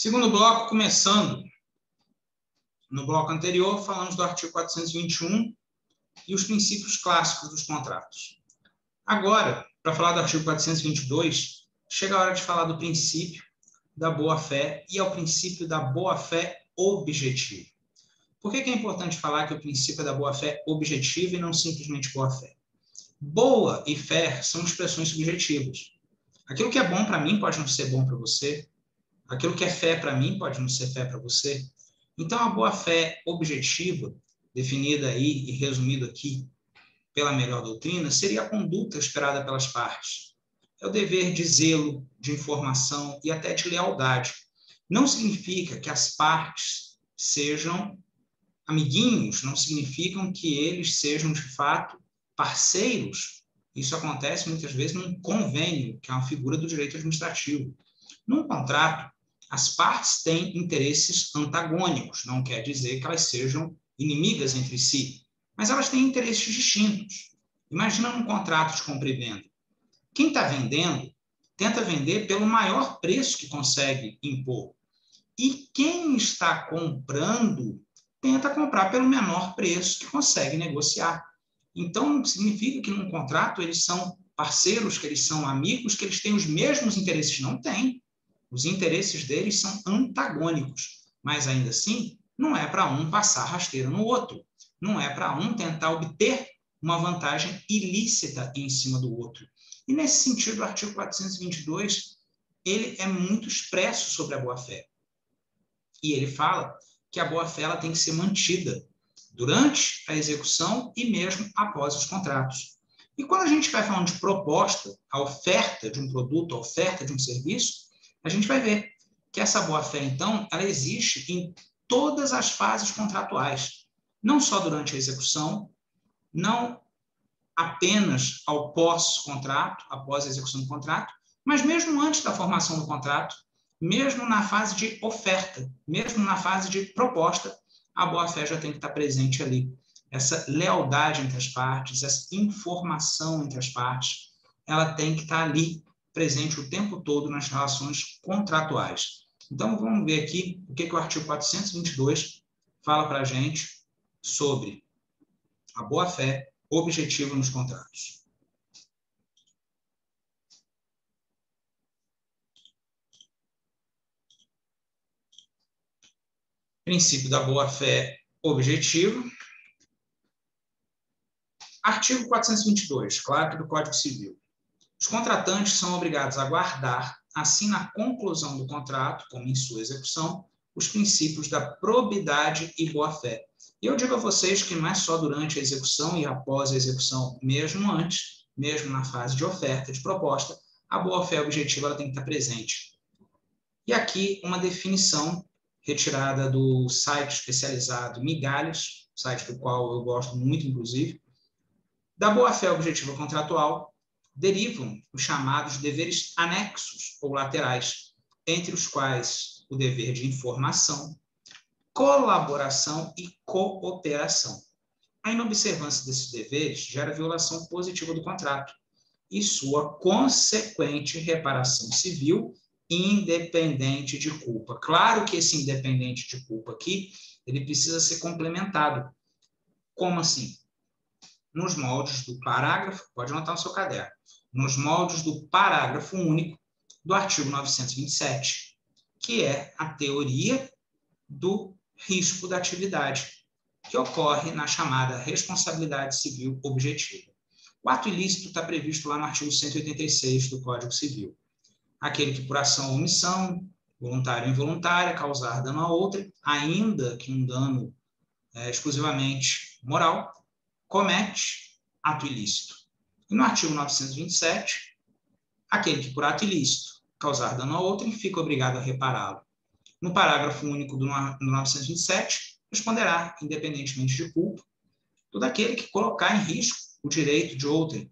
Segundo bloco, começando. No bloco anterior, falamos do artigo 421 e os princípios clássicos dos contratos. Agora, para falar do artigo 422, chega a hora de falar do princípio da boa-fé e ao princípio da boa-fé objetiva. Por que é importante falar que o princípio é da boa-fé objetiva e não simplesmente boa-fé? Boa e fé são expressões subjetivas. Aquilo que é bom para mim pode não ser bom para você. Aquilo que é fé para mim pode não ser fé para você. Então, a boa-fé objetiva, definida aí e resumida aqui pela melhor doutrina, seria a conduta esperada pelas partes. É o dever de zelo, de informação e até de lealdade. Não significa que as partes sejam amiguinhos, não significam que eles sejam, de fato, parceiros. Isso acontece muitas vezes num convênio, que é uma figura do direito administrativo. Num contrato, as partes têm interesses antagônicos, não quer dizer que elas sejam inimigas entre si, mas elas têm interesses distintos. Imagina um contrato de compra e venda. Quem está vendendo tenta vender pelo maior preço que consegue impor. E quem está comprando tenta comprar pelo menor preço que consegue negociar. Então, significa que num contrato eles são parceiros, que eles são amigos, que eles têm os mesmos interesses. Não têm. Os interesses deles são antagônicos. Mas, ainda assim, não é para um passar rasteira no outro. Não é para um tentar obter uma vantagem ilícita em cima do outro. E, nesse sentido, o artigo 422, ele é muito expresso sobre a boa-fé. E ele fala que a boa-fé ela tem que ser mantida durante a execução e mesmo após os contratos. E quando a gente vai falando de proposta, a oferta de um produto, a oferta de um serviço, a gente vai ver que essa boa-fé, então, ela existe em todas as fases contratuais, não só durante a execução, não apenas ao pós-contrato, após a execução do contrato, mas mesmo antes da formação do contrato, mesmo na fase de oferta, mesmo na fase de proposta, a boa-fé já tem que estar presente ali. Essa lealdade entre as partes, essa informação entre as partes, ela tem que estar ali, presente o tempo todo nas relações contratuais. Então, vamos ver aqui o que o artigo 422 fala para a gente sobre a boa-fé objetiva nos contratos. Princípio da boa-fé objetiva. Artigo 422, claro que do Código Civil. Os contratantes são obrigados a guardar, assim na conclusão do contrato, como em sua execução, os princípios da probidade e boa-fé. E eu digo a vocês que não é só durante a execução e após a execução, mesmo antes, mesmo na fase de oferta, de proposta, a boa-fé objetiva ela tem que estar presente. E aqui uma definição retirada do site especializado Migalhas, site do qual eu gosto muito, inclusive. Da boa-fé objetiva contratual derivam os chamados deveres anexos ou laterais, entre os quais o dever de informação, colaboração e cooperação. A inobservância desses deveres gera violação positiva do contrato e sua consequente reparação civil independente de culpa. Claro que esse independente de culpa aqui, ele precisa ser complementado. Como assim? Nos moldes do parágrafo, pode anotar no seu caderno, nos moldes do parágrafo único do artigo 927, que é a teoria do risco da atividade, que ocorre na chamada responsabilidade civil objetiva. O ato ilícito está previsto lá no artigo 186 do Código Civil. Aquele que por ação ou omissão, voluntária ou involuntária, causar dano a outra, ainda que um dano exclusivamente moral, comete ato ilícito. E no artigo 927, aquele que por ato ilícito causar dano a outrem fica obrigado a repará-lo. No parágrafo único do 927, responderá, independentemente de culpa, todo aquele que colocar em risco o direito de outrem.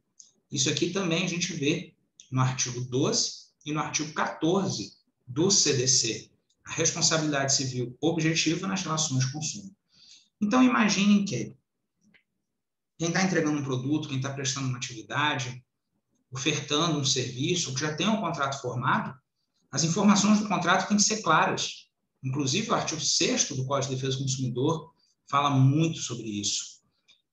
Isso aqui também a gente vê no artigo 12 e no artigo 14 do CDC, a responsabilidade civil objetiva nas relações de consumo. Então, imaginem que quem está entregando um produto, quem está prestando uma atividade, ofertando um serviço, que já tem um contrato formado, As informações do contrato têm que ser claras. Inclusive, o artigo 6º do Código de Defesa do Consumidor fala muito sobre isso.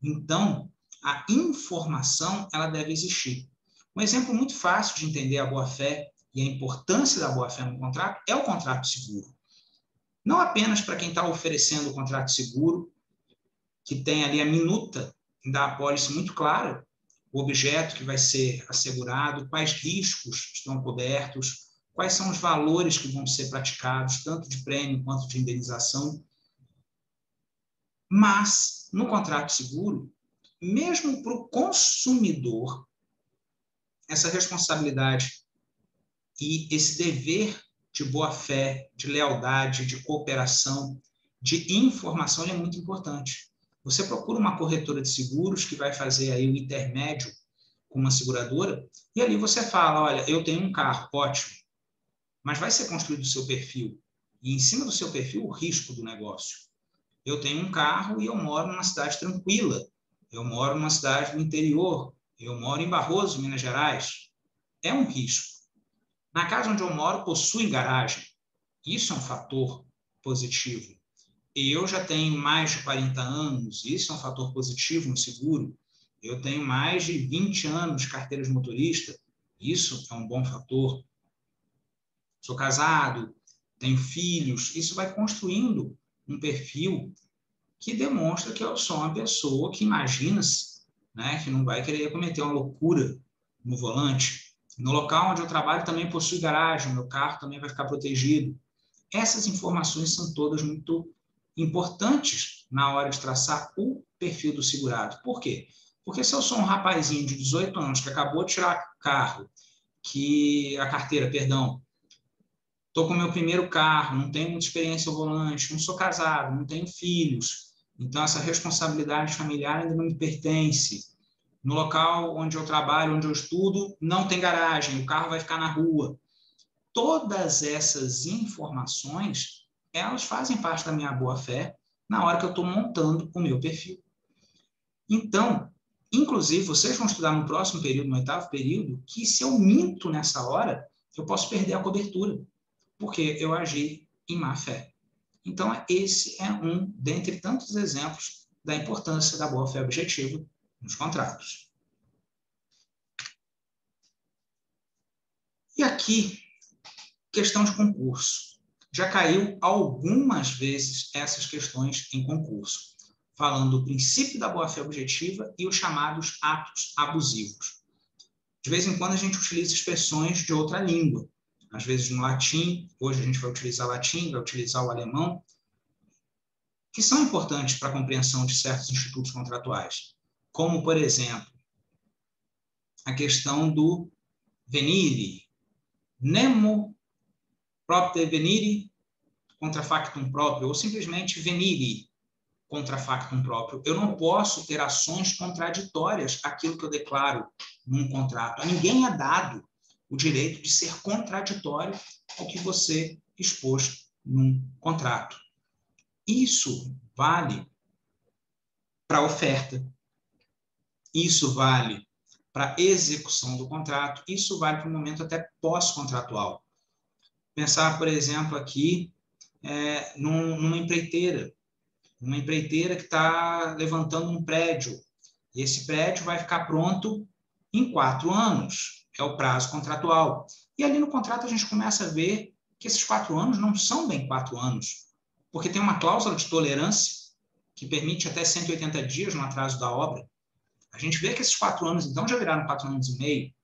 Então, a informação ela deve existir. Um exemplo muito fácil de entender a boa-fé e a importância da boa-fé no contrato é o contrato seguro. Não apenas para quem está oferecendo o contrato seguro, que tem ali a minuta da apólice muito clara, o objeto que vai ser assegurado, quais riscos estão cobertos, quais são os valores que vão ser praticados, tanto de prêmio quanto de indenização. Mas, no contrato seguro, mesmo para o consumidor, essa responsabilidade e esse dever de boa-fé, de lealdade, de cooperação, de informação, ele é muito importante. Você procura uma corretora de seguros que vai fazer aí o intermédio com uma seguradora, e ali você fala, olha, eu tenho um carro, ótimo, mas vai ser construído o seu perfil, e em cima do seu perfil o risco do negócio. Eu tenho um carro e eu moro numa cidade tranquila, eu moro numa cidade do interior, eu moro em Barroso, Minas Gerais. É um risco. Na casa onde eu moro, possui garagem. Isso é um fator positivo. Eu já tenho mais de 40 anos, isso é um fator positivo no seguro. Eu tenho mais de 20 anos de carteira de motorista, isso é um bom fator. Sou casado, tenho filhos, isso vai construindo um perfil que demonstra que eu sou uma pessoa que imagina-se, né, que não vai querer cometer uma loucura no volante. No local onde eu trabalho também possui garagem, meu carro também vai ficar protegido. Essas informações são todas muito importantes na hora de traçar o perfil do segurado. Por quê? Porque se eu sou um rapazinho de 18 anos que acabou de tirar a carteira, estou com meu primeiro carro, não tenho muita experiência ao volante, não sou casado, não tenho filhos, então essa responsabilidade familiar ainda não me pertence. No local onde eu trabalho, onde eu estudo, não tem garagem, o carro vai ficar na rua. Todas essas informações, elas fazem parte da minha boa-fé na hora que eu estou montando o meu perfil. Então, inclusive, vocês vão estudar no próximo período, no 8º período, que se eu minto nessa hora, eu posso perder a cobertura, porque eu agi em má fé. Então, esse é um dentre tantos exemplos da importância da boa-fé objetiva nos contratos. E aqui, questão de concurso. Já caiu algumas vezes essas questões em concurso, falando do princípio da boa-fé objetiva e os chamados atos abusivos. De vez em quando a gente utiliza expressões de outra língua, às vezes no latim, hoje a gente vai utilizar latim, vai utilizar o alemão, que são importantes para a compreensão de certos institutos contratuais, como, por exemplo, a questão do venire, nemo propter venire contra factum próprio, ou simplesmente venire contra factum próprio. Eu não posso ter ações contraditórias àquilo que eu declaro num contrato. A ninguém é dado o direito de ser contraditório ao que você expôs num contrato. Isso vale para a oferta, isso vale para a execução do contrato, isso vale para o momento até pós-contratual. Pensar, por exemplo, aqui numa empreiteira que está levantando um prédio. E esse prédio vai ficar pronto em 4 anos, é o prazo contratual. E ali no contrato a gente começa a ver que esses 4 anos não são bem 4 anos, porque tem uma cláusula de tolerância que permite até 180 dias no atraso da obra. A gente vê que esses 4 anos, então, já viraram 4 anos e meio.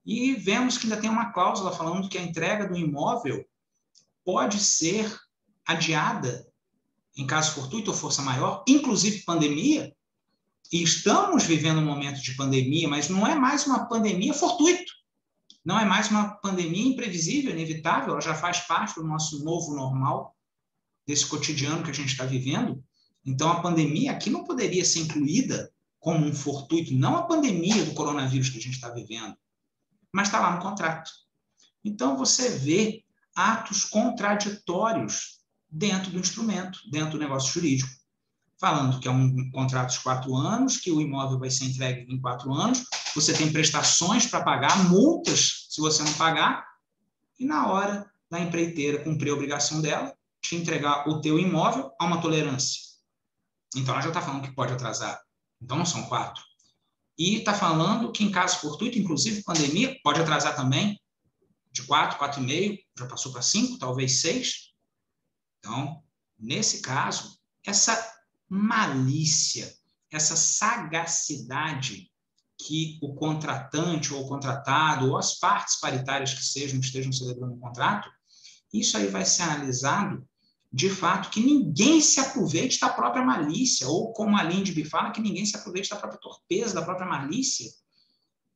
E vemos que ainda tem uma cláusula falando que a entrega do imóvel pode ser adiada em caso fortuito ou força maior, inclusive pandemia, e estamos vivendo um momento de pandemia, mas não é mais uma pandemia fortuito, não é mais uma pandemia imprevisível, inevitável, ela já faz parte do nosso novo normal, desse cotidiano que a gente está vivendo. Então, a pandemia aqui não poderia ser incluída como um fortuito, não a pandemia do coronavírus que a gente está vivendo, mas está lá no contrato. Então, você vê atos contraditórios dentro do instrumento, dentro do negócio jurídico, falando que é um contrato de 4 anos, que o imóvel vai ser entregue em 4 anos, você tem prestações para pagar, multas se você não pagar, e na hora da empreiteira cumprir a obrigação dela, te entregar o teu imóvel, há uma tolerância. Então, ela já está falando que pode atrasar. Então, não são 4. E está falando que, em caso fortuito, inclusive pandemia, pode atrasar também de 4, 4,5, já passou para 5, talvez 6. Então, nesse caso, essa malícia, essa sagacidade que o contratante ou o contratado, ou as partes paritárias que estejam celebrando o contrato, isso aí vai ser analisado de fato que ninguém se aproveite da própria malícia, ou como a Lindby fala, que ninguém se aproveite da própria torpeza, da própria malícia.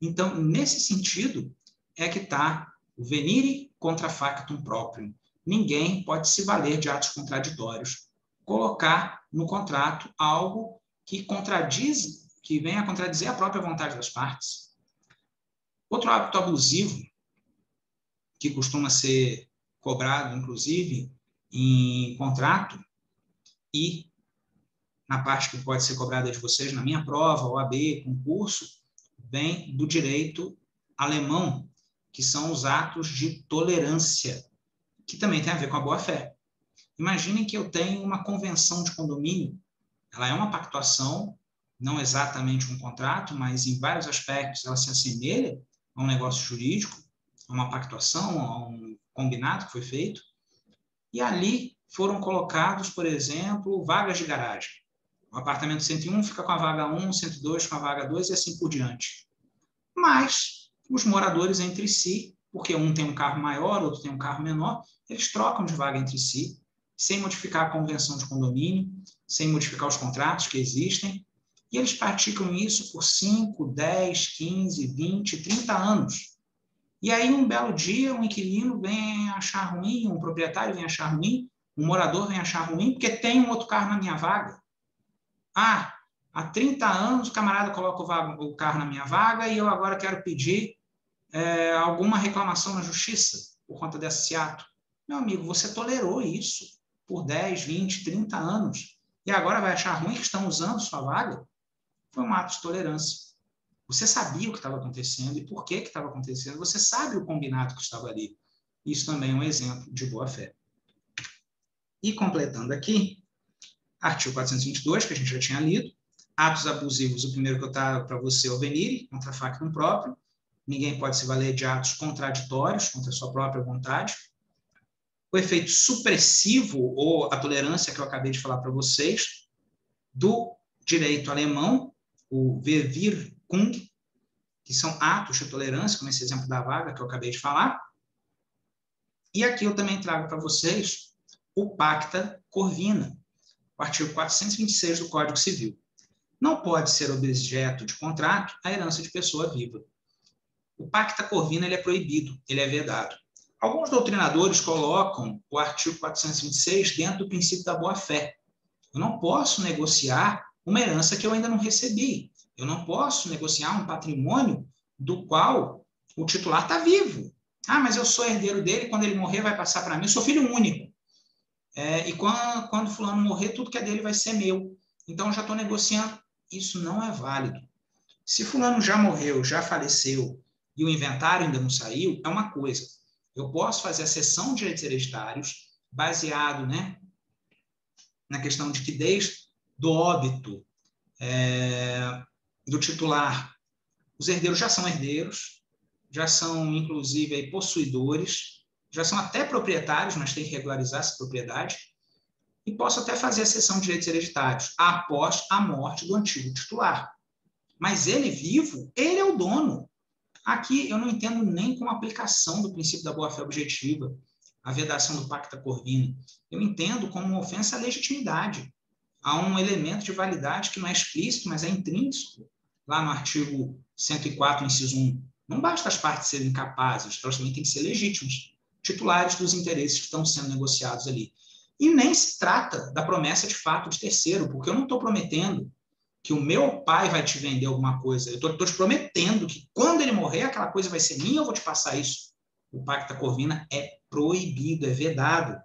Então, nesse sentido, é que está o venire contra factum proprium. Ninguém pode se valer de atos contraditórios, colocar no contrato algo que venha a contradizer a própria vontade das partes. Outro hábito abusivo, que costuma ser cobrado, inclusive, em contrato, e na parte que pode ser cobrada de vocês, na minha prova, OAB, concurso, vem do direito alemão, que são os atos de tolerância, que também tem a ver com a boa-fé. Imaginem que eu tenho uma convenção de condomínio, ela é uma pactuação, não exatamente um contrato, mas em vários aspectos ela se assemelha a um negócio jurídico, a uma pactuação, a um combinado que foi feito, e ali foram colocados, por exemplo, vagas de garagem. O apartamento 101 fica com a vaga 1, 102 com a vaga 2 e assim por diante. Mas os moradores entre si, porque um tem um carro maior, outro tem um carro menor, eles trocam de vaga entre si, sem modificar a convenção de condomínio, sem modificar os contratos que existem, e eles praticam isso por 5, 10, 15, 20, 30 anos. E aí, um belo dia, um inquilino vem achar ruim, um proprietário vem achar ruim, um morador vem achar ruim, porque tem um outro carro na minha vaga. Ah, há 30 anos o camarada coloca o carro na minha vaga e eu agora quero pedir alguma reclamação na justiça por conta desse ato. Meu amigo, você tolerou isso por 10, 20, 30 anos e agora vai achar ruim que estão usando sua vaga? Foi um ato de tolerância. Você sabia o que estava acontecendo e por que estava acontecendo. Você sabe o combinado que estava ali. Isso também é um exemplo de boa-fé. E completando aqui, artigo 422, que a gente já tinha lido, atos abusivos, o primeiro que eu estava para você é o venire, contra factum próprio. Ninguém pode se valer de atos contraditórios contra a sua própria vontade. O efeito supressivo, ou a tolerância que eu acabei de falar para vocês, do direito alemão, o Verwirkung, que são atos de tolerância, como esse exemplo da vaga que eu acabei de falar. E aqui eu também trago para vocês o Pacta Corvina, o artigo 426 do Código Civil. Não pode ser objeto de contrato a herança de pessoa viva. O Pacta Corvina ele é proibido, ele é vedado. Alguns doutrinadores colocam o artigo 426 dentro do princípio da boa-fé. Eu não posso negociar uma herança que eu ainda não recebi. Eu não posso negociar um patrimônio do qual o titular está vivo. Ah, mas eu sou herdeiro dele, quando ele morrer vai passar para mim. Eu sou filho único. E quando fulano morrer, tudo que é dele vai ser meu. Então, eu já estou negociando. Isso não é válido. Se fulano já morreu, já faleceu, e o inventário ainda não saiu, é uma coisa. Eu posso fazer a cessão de direitos hereditários baseado, na questão de que desde do óbito do titular, os herdeiros já são herdeiros, já são, inclusive, aí, possuidores, já são até proprietários, mas tem que regularizar essa propriedade, e posso até fazer a cessão de direitos hereditários após a morte do antigo titular. Mas ele vivo, ele é o dono. Aqui eu não entendo nem como aplicação do princípio da boa-fé objetiva, a vedação do Pacta Corvina. Eu entendo como uma ofensa à legitimidade. Há um elemento de validade que não é explícito, mas é intrínseco, lá no artigo 104, inciso 1. Não basta as partes serem capazes, elas também têm que ser legítimas, titulares dos interesses que estão sendo negociados ali. E nem se trata da promessa de fato de terceiro, porque eu não estou prometendo que o meu pai vai te vender alguma coisa. Eu estou te prometendo que quando ele morrer, aquela coisa vai ser minha, eu vou te passar isso. O Pacta Corvina é proibido, é vedado.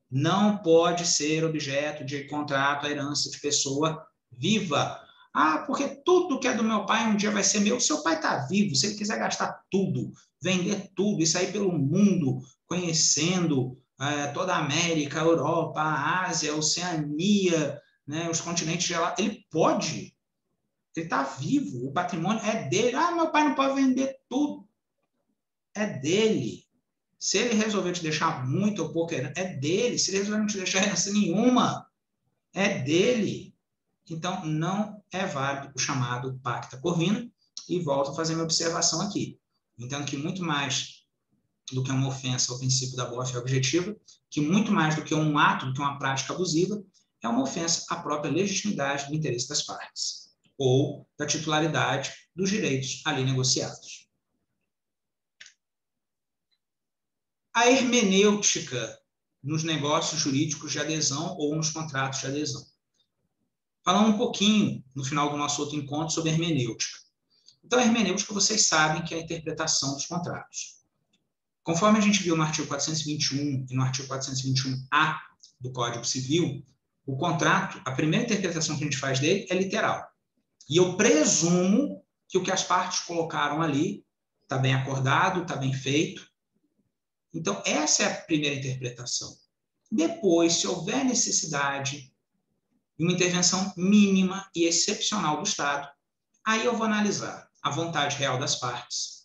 Não pode ser objeto de contrato a herança de pessoa viva. Ah, porque tudo que é do meu pai um dia vai ser meu. Seu pai está vivo, se ele quiser gastar tudo, vender tudo e sair pelo mundo conhecendo toda a América, a Europa, a Ásia, a Oceania, né, os continentes gelados. Ele pode. Ele está vivo. O patrimônio é dele. Ah, meu pai não pode vender tudo. É dele. Se ele resolver te deixar muito ou pouco, é dele. Se ele resolver não te deixar herança nenhuma, é dele. Então, não é válido o chamado pacta corvina. E volto a fazer minha observação aqui. Entendo que muito mais do que uma ofensa ao princípio da boa-fé objetiva, que muito mais do que um ato, do que uma prática abusiva, é uma ofensa à própria legitimidade do interesse das partes, ou da titularidade dos direitos ali negociados. A hermenêutica nos negócios jurídicos de adesão ou nos contratos de adesão. Falando um pouquinho, no final do nosso outro encontro, sobre hermenêutica. Então, a hermenêutica, vocês sabem que é a interpretação dos contratos. Conforme a gente viu no artigo 421 e no artigo 421-A do Código Civil, o contrato, a primeira interpretação que a gente faz dele é literal. E eu presumo que o que as partes colocaram ali está bem acordado, está bem feito. Então, essa é a primeira interpretação. Depois, se houver necessidade de uma intervenção mínima e excepcional do Estado, aí eu vou analisar a vontade real das partes,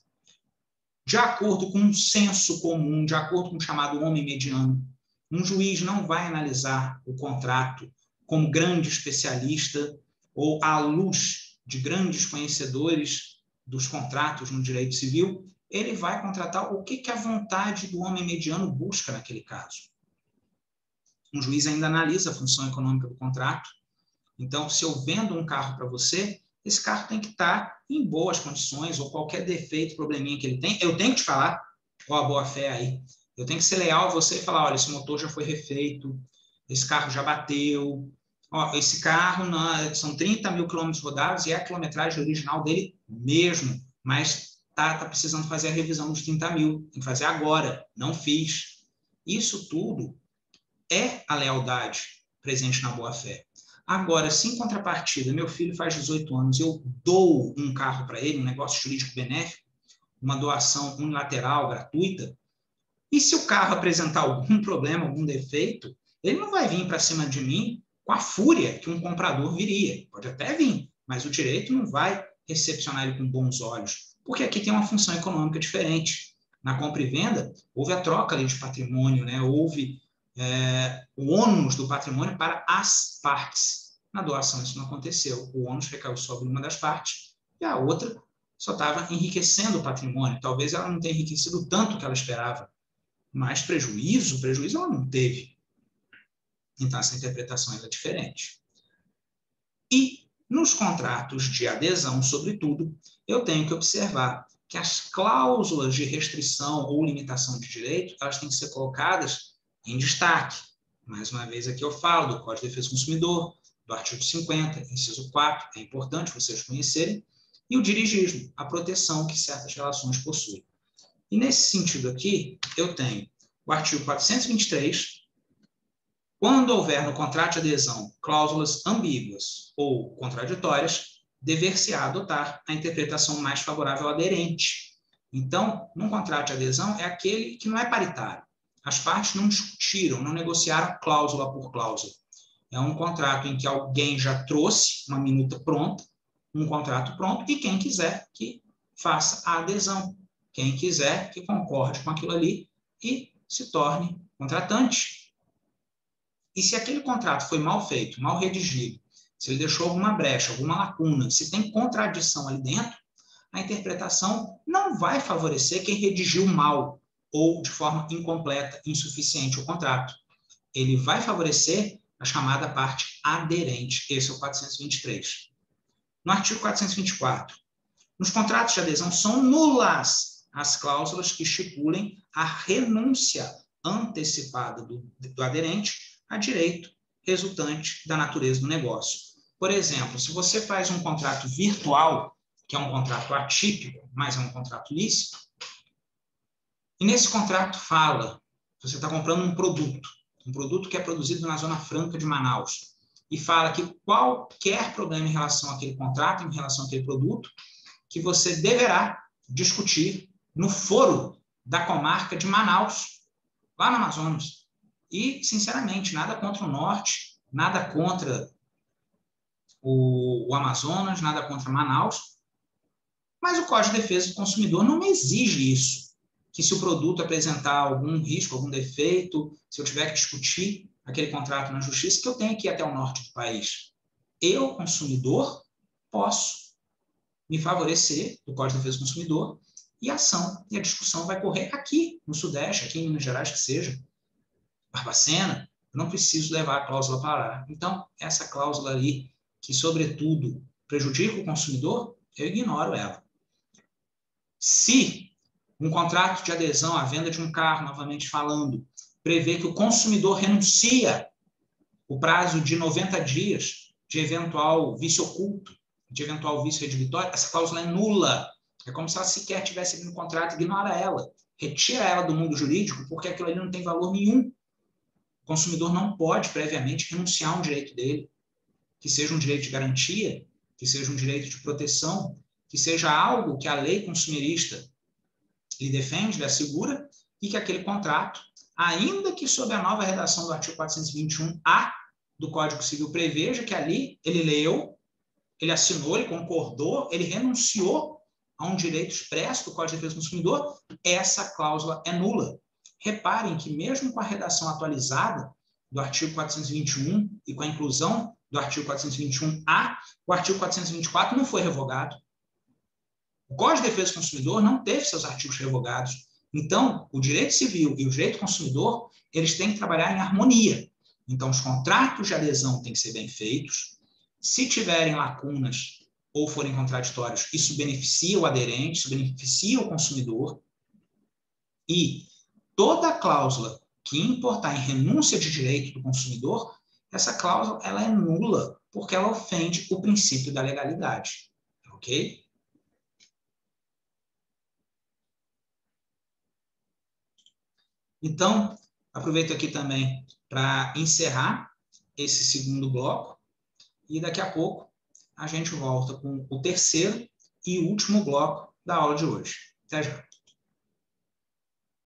de acordo com um senso comum, de acordo com o chamado homem mediano. Um juiz não vai analisar o contrato como grande especialista ou à luz de grandes conhecedores dos contratos no direito civil. Ele vai contratar o que a vontade do homem mediano busca naquele caso. Um juiz ainda analisa a função econômica do contrato. Então, se eu vendo um carro para você, esse carro tem que estar em boas condições, ou qualquer defeito, probleminha que ele tem, eu tenho que te falar, ó, a boa-fé aí. Eu tenho que ser leal a você e falar, olha, esse motor já foi refeito, esse carro já bateu, ó, esse carro são 30 mil quilômetros rodados e é a quilometragem original dele mesmo, mas tá precisando fazer a revisão dos 30 mil, tem que fazer agora, não fiz. Isso tudo é a lealdade presente na boa-fé. Agora, se em contrapartida, meu filho faz 18 anos, eu dou um carro para ele, um negócio jurídico benéfico, uma doação unilateral, gratuita, e se o carro apresentar algum problema, algum defeito, ele não vai vir para cima de mim com a fúria que um comprador viria. Pode até vir, mas o direito não vai recepcionar ele com bons olhos, porque aqui tem uma função econômica diferente. Na compra e venda, houve a troca ali de patrimônio, né? Houve o ônus do patrimônio para as partes. Na doação isso não aconteceu. O ônus recaiu sobre uma das partes e a outra só estava enriquecendo o patrimônio. Talvez ela não tenha enriquecido tanto que ela esperava, mas prejuízo ela não teve. Então, essa interpretação é diferente. E nos contratos de adesão, sobretudo, eu tenho que observar que as cláusulas de restrição ou limitação de direito, elas têm que ser colocadas em destaque. Mais uma vez aqui eu falo do Código de Defesa do Consumidor, do artigo 50, inciso 4, é importante vocês conhecerem, e o dirigismo, a proteção que certas relações possuem. E nesse sentido aqui, eu tenho o artigo 423, quando houver no contrato de adesão cláusulas ambíguas ou contraditórias, dever-se-á adotar a interpretação mais favorável ao aderente. Então, num contrato de adesão é aquele que não é paritário. As partes não discutiram, não negociaram cláusula por cláusula. É um contrato em que alguém já trouxe uma minuta pronta, um contrato pronto, e quem quiser que faça a adesão. Quem quiser que concorde com aquilo ali e se torne contratante. E se aquele contrato foi mal feito, mal redigido, se ele deixou alguma brecha, alguma lacuna, se tem contradição ali dentro, a interpretação não vai favorecer quem redigiu mal ou de forma incompleta, insuficiente o contrato. Ele vai favorecer a chamada parte aderente. Esse é o 423. No artigo 424, nos contratos de adesão são nulas as cláusulas que estipulem a renúncia antecipada do aderente a direito resultante da natureza do negócio. Por exemplo, se você faz um contrato virtual, que é um contrato atípico, mas é um contrato lícito, e nesse contrato fala, você está comprando um produto que é produzido na Zona Franca de Manaus, e fala que qualquer problema em relação àquele contrato, em relação àquele produto, que você deverá discutir no foro da comarca de Manaus, lá no Amazonas. E, sinceramente, nada contra o Norte, nada contra o Amazonas, nada contra Manaus, mas o Código de Defesa do Consumidor não me exige isso, que se o produto apresentar algum risco, algum defeito, se eu tiver que discutir aquele contrato na justiça, que eu tenha que ir até o norte do país. Eu, consumidor, posso me favorecer do Código de Defesa do Consumidor e a ação e a discussão vai correr aqui no Sudeste, aqui em Minas Gerais, que seja, Barbacena, eu não preciso levar a cláusula para lá. Então, essa cláusula ali, que sobretudo prejudica o consumidor, eu ignoro ela. Se um contrato de adesão à venda de um carro, novamente falando, prevê que o consumidor renuncia o prazo de 90 dias de eventual vício oculto, de eventual vício redivitório, essa cláusula é nula. É como se ela sequer tivesse ali no contrato, ignora ela, retira ela do mundo jurídico, porque aquilo ali não tem valor nenhum. O consumidor não pode, previamente, renunciar a um direito dele, que seja um direito de garantia, que seja um direito de proteção, que seja algo que a lei consumerista lhe defende, lhe assegura, e que aquele contrato, ainda que sob a nova redação do artigo 421-A do Código Civil preveja que ali ele leu, ele assinou, ele concordou, ele renunciou a um direito expresso do Código de Defesa do Consumidor, essa cláusula é nula. Reparem que mesmo com a redação atualizada do artigo 421 e com a inclusão do artigo 421-A, o artigo 424 não foi revogado. O Código de Defesa do Consumidor não teve seus artigos revogados. Então, o direito civil e o direito consumidor, eles têm que trabalhar em harmonia. Então, os contratos de adesão têm que ser bem feitos. Se tiverem lacunas ou forem contraditórios, isso beneficia o aderente, isso beneficia o consumidor. E toda cláusula que importar em renúncia de direito do consumidor, essa cláusula ela é nula, porque ela ofende o princípio da legalidade. Ok? Então, aproveito aqui também para encerrar esse segundo bloco e daqui a pouco a gente volta com o terceiro e último bloco da aula de hoje. Até já!